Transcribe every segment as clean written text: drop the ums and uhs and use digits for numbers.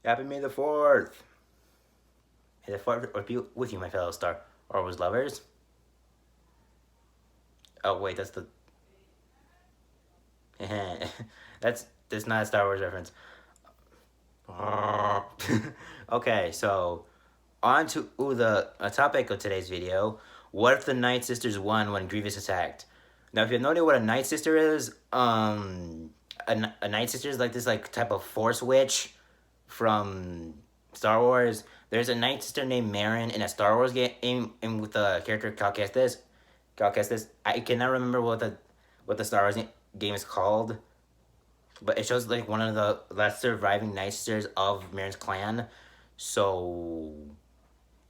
Happy May the 4th! May the 4th be with you, my fellow Star Wars lovers. Oh, wait, that's the. that's not a Star Wars reference. Okay, so on to the topic of today's video. What if the Night Sisters won when Grievous attacked? Now, if you have no idea what a Night Sister is, a Night Sister is like this type of Force witch from Star Wars. There's a Night Sister named Marin in a Star Wars game with the character Cal Kestis. I cannot remember what the Star Wars game is called, but it shows like one of the last surviving Night Sisters of Marin's clan. So,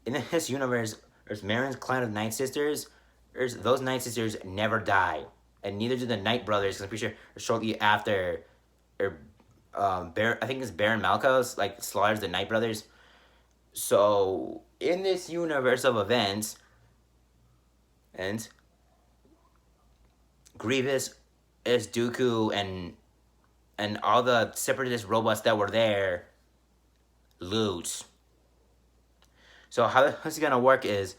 in this universe, there's Marin's clan of Night Sisters. Those Night Sisters never die, and neither do the Night Brothers. Cause I'm pretty sure shortly after, I think it's Baron Malkos slaughters the Night Brothers. So in this universe of events, and Grievous is Dooku and all the separatist robots that were there lose. So how this is gonna work is,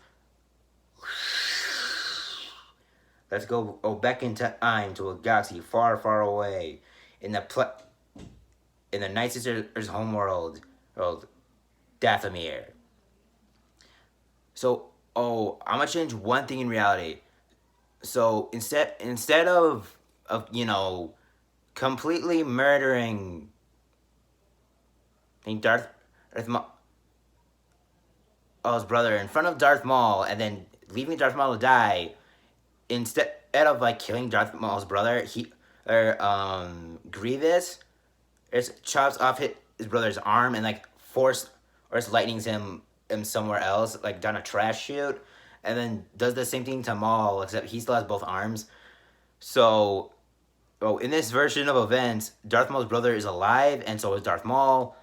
let's go back into time to a galaxy far, far away in the Night Sisters' homeworld, Dathomir. So, I'm gonna change one thing in reality. So instead of completely murdering Darth Maul's brother in front of Darth Maul and then leaving Darth Maul to die, instead of killing Darth Maul's brother, Grievous chops off his brother's arm and force or lightnings him somewhere else, down a trash chute, and then does the same thing to Maul, except he still has both arms. So, in this version of events, Darth Maul's brother is alive, and so is Darth Maul.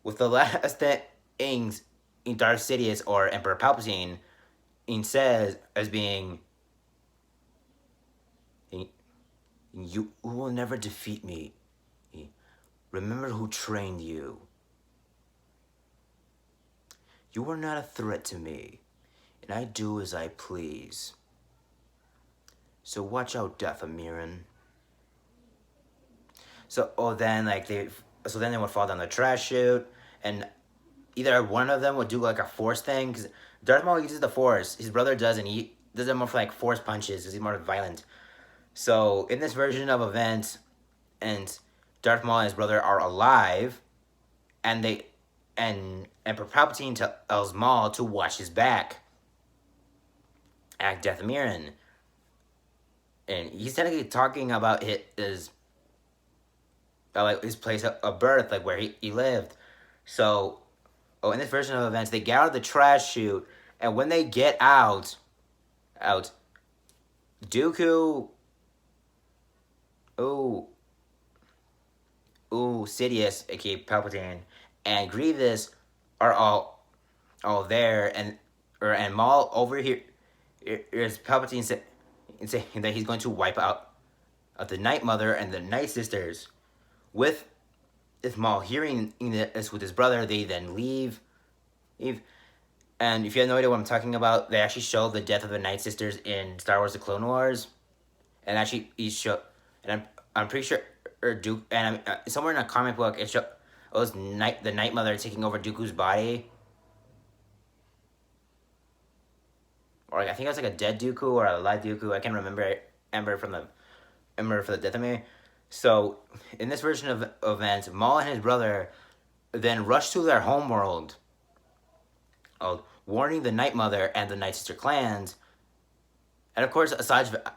With the last things in Darth Sidious or Emperor Palpatine says as being, "You will never defeat me. Remember who trained you. You are not a threat to me, and I do as I please. So watch out, Dathomir." So, then they would fall down the trash chute, and either one of them would do a force thing, because Darth Maul uses the force, his brother doesn't. He does it more for force punches, because he's more violent. So in this version of events, and Darth Maul and his brother are alive, and Emperor Palpatine tells Maul to watch his back at Dathomir, and he's technically talking about his place of birth, where he lived. So, in this version of events, they get out of the trash chute, and when they get out, Dooku, Sidious, aka Palpatine, and Grievous are all there, and Maul over here is Palpatine saying that he's going to wipe out the Night Mother and the Night Sisters. With Maul hearing this with his brother, they then leave. And if you have no idea what I'm talking about, they actually show the death of the Night Sisters in Star Wars: The Clone Wars, and actually and I'm pretty sure Duke, and somewhere in a comic book it was the Night Mother taking over Dooku's body, or I think it was a dead Dooku or a live Dooku. I can't remember. For the death of me. So in this version of events, Maul and his brother then rush to their homeworld, warning the Night Mother and the Night Sister clans. And of course,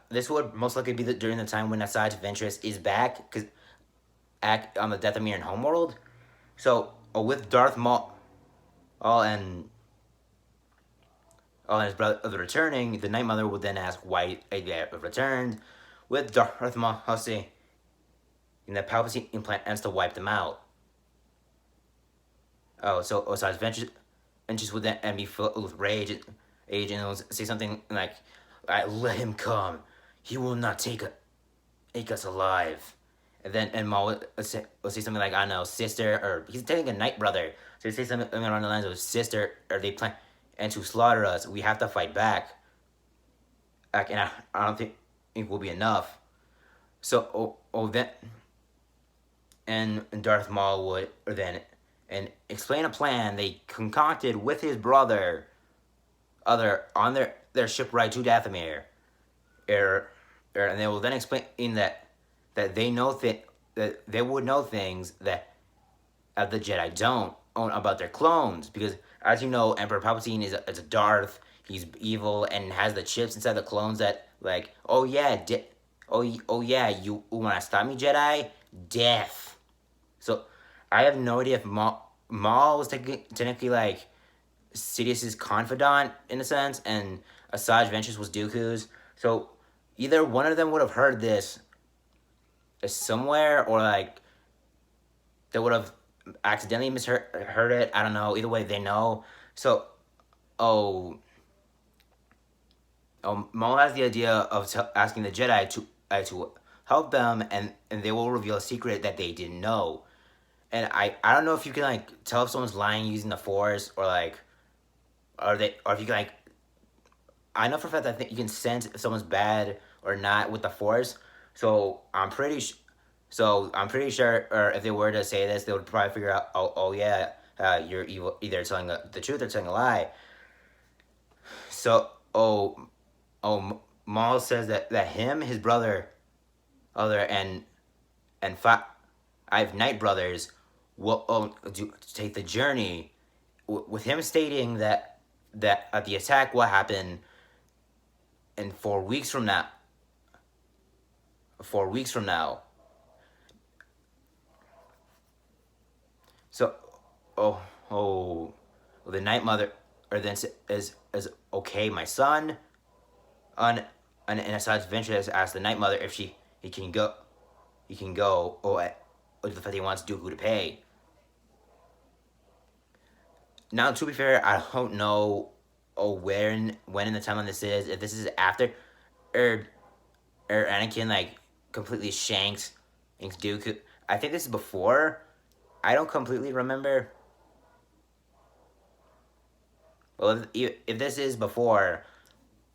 this would most likely be during the time when Asajj Ventress is back, because on the Dathomir and homeworld. So with Darth Maul and his brother returning, the Night Mother would then ask why they have returned. With Darth Maul saying, the Palpatine implant ends to wipe them out. So Asajj Ventress would then be filled with rage, and will say something like, "Let him come. He will not take us alive." and Maul will say something like, I don't know, sister, or he's taking a night brother. So he say something along the lines of, sister, or they plan and to slaughter us. We have to fight back. And I don't think it will be enough. So then and Darth Maul would then and explain a plan they concocted with his brother, other on their ship ride to Dathomir, and they will then explain that they know that they would know things that the Jedi don't own about their clones, because as you know, Emperor Palpatine is a Darth. He's evil and has the chips inside the clones that, like, oh yeah, oh yeah, you wanna stop me, Jedi? Death. So I have no idea if Maul was technically like Sidious's confidant in a sense, and Asajj Ventress was Dooku's. So either one of them would have heard this somewhere, or like they would have accidentally misheard it. I don't know. Either way, they know. So, oh, Maul has the idea of asking the Jedi to help them, and they will reveal a secret that they didn't know. And I don't know if you can like tell if someone's lying using the Force, or like, or if you can like, I know for a fact that I think you can sense if someone's bad or not with the Force. So I'm pretty sure, or if they were to say this, they would probably figure out, oh yeah, you're evil, either telling the truth or telling a lie. So Maul says that him, his brother, other and five Night brothers will take the journey, with him stating that the attack will happen in 4 weeks from now. 4 weeks from now. So, the Night Mother, or then is okay, my son. On and Asajj Ventress asked the Night Mother if he can go. He can go. The fact he wants Dooku to pay. Now, to be fair, I don't know when in the timeline this is. If this is after, or Anakin like completely shanks Dooku. I think this is before. I don't completely remember. Well, if this is before,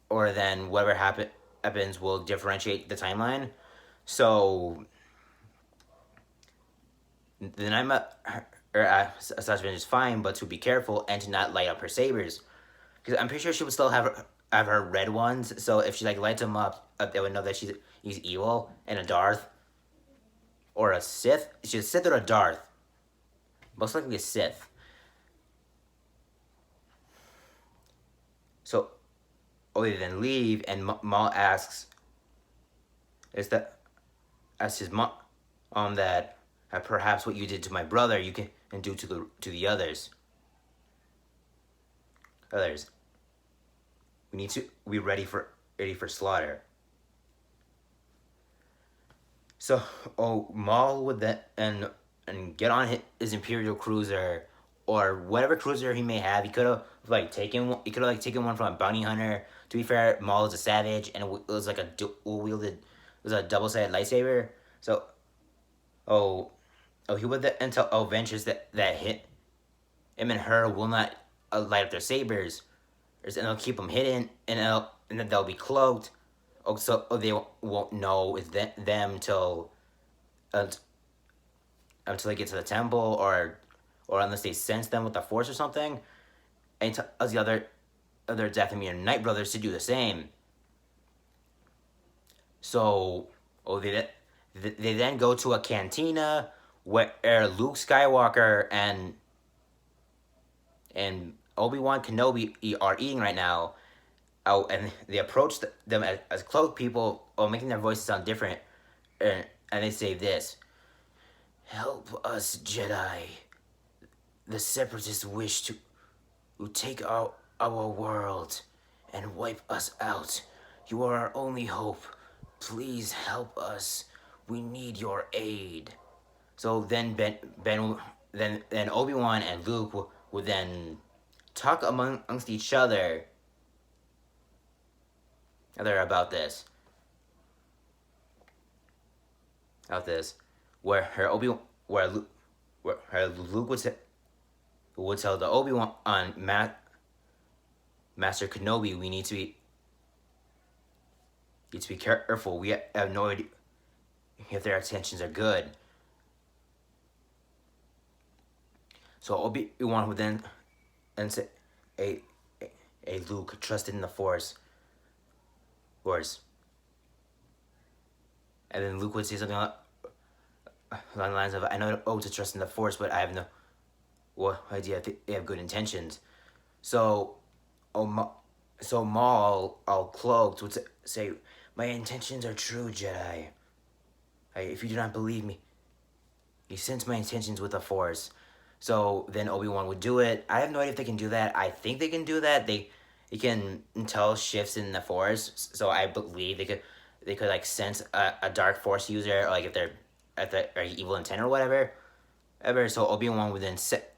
or then whatever happens will differentiate the timeline. So the Naima Asajj is fine, but to be careful and to not light up her sabers, because I'm pretty sure she would still have her red ones. So if she like lights them up, they would know that he's evil and a Darth or a Sith. She's a Sith or a Darth. Most likely a Sith. So, they then leave, and Maul asks, his mom, that perhaps what you did to my brother, you can do to the others. We need to be ready for slaughter. So, Maul would then and get on his Imperial cruiser, or whatever cruiser he may have. He could have taken one from a bounty hunter. To be fair, Maul is a savage, and it was like a dual-wielded, it was a double-sided lightsaber. So, he would then tell Ventress that him and her will not light up their sabers, and they'll keep them hidden, and then they'll be cloaked. So they won't know it's them till until they get to the temple, or unless they sense them with the Force or something. And he tells the other Dathomir Night brothers to do the same. So, they then go to a cantina where Luke Skywalker and Obi-Wan Kenobi are eating right now. And they approach them as cloaked people, making their voices sound different. And they say this: "Help us, Jedi. The Separatists wish to take our world and wipe us out. You are our only hope. Please help us. We need your aid." So then then Obi-Wan and Luke would then talk amongst each other about this. where her Obi where Luke, where her Luke would tell the Obi-Wan on Master Kenobi, we need to be careful. We have no idea if their intentions are good. So Obi-Wan would then and say, a Luke trusted in the Force. And then Luke would say something along the lines of, I know to trust in the Force, but I have no idea if they have good intentions. So, Maul, all cloaked, would say, my intentions are true, Jedi. If you do not believe me, you sense my intentions with the Force. So then Obi-Wan would do it. I have no idea if they can do that. I think they can do that. They can tell shifts in the Force. So I believe they could like sense a dark Force user, or like if they're at the evil intent or whatever. So Obi-Wan would then set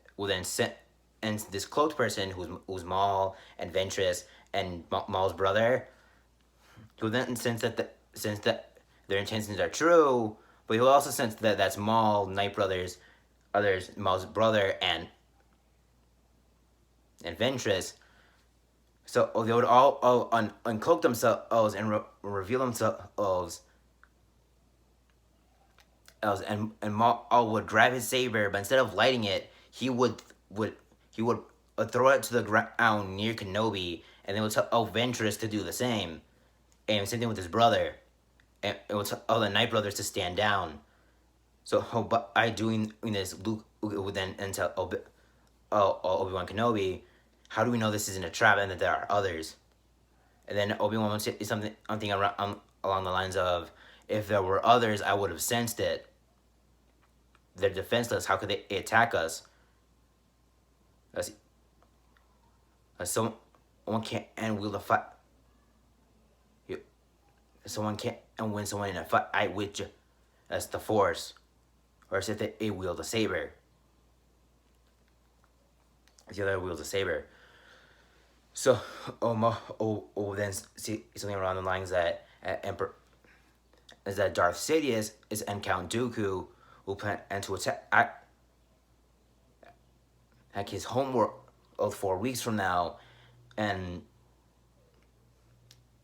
and this cloaked person who's Maul and Ventress and Maul's brother, who then sense that their intentions are true, but he'll also sense that that's Maul, Night Brothers, Maul's brother, and Ventress. So they would all uncloak themselves and reveal themselves. And Maul would grab his saber, but instead of lighting it, he would throw it to the ground near Kenobi, and then would tell Ventress to do the same. And same thing with his brother. And it would tell the Night Brothers to stand down. So by doing this, Luke would then tell Obi-Wan Kenobi, how do we know this isn't a trap and that there are others? And then Obi-Wan would say something along the lines of, if there were others, I would have sensed it. They're defenseless. How could they attack us? Someone can't wield a fight. Someone can't win someone in a fight with as the Force, or if they wield a saber. The other wields a saber. So then see something around the lines that Darth Sidious and Count Dooku will plan to attack his homeworld 4 weeks from now, and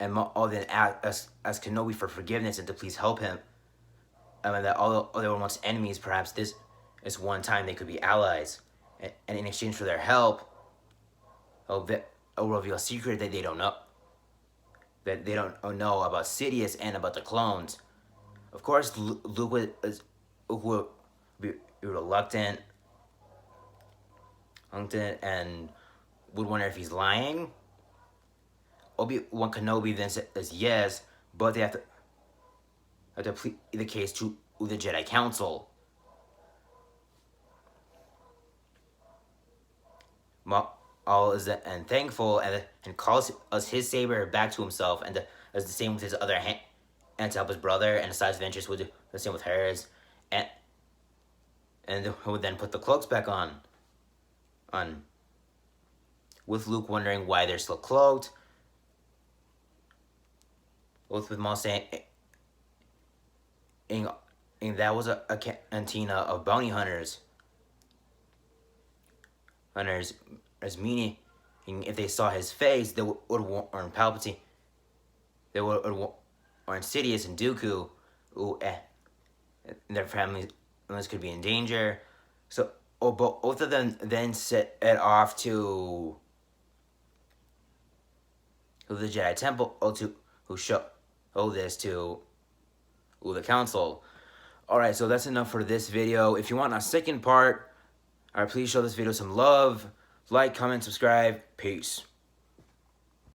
Maul then ask Kenobi for forgiveness and to please help him. And that although they were once enemies, perhaps this is one time they could be allies. And in exchange for their help, will reveal a secret that they don't know. That they don't know about Sidious and about the clones. Of course, Luke would be reluctant and would wonder if he's lying. Obi-Wan Kenobi then says yes, but they have to plead the case to the Jedi Council. Maul is and thankful and calls us his saber back to himself, and does the same with his other hand, and to help his brother, and decides Ventress would do the same with hers, and would then put the cloaks back on. With Luke wondering why they're still cloaked. With Maul saying, and that was a cantina of bounty hunters. As meaning, if they saw his face, they would warn Palpatine. They would warn Sidious and Dooku, and their families could be in danger. So, both of them then set it off to the Jedi Temple, who show this to the Council. Alright, so that's enough for this video. If you want a second part, please show this video some love. Like, comment, subscribe. Peace.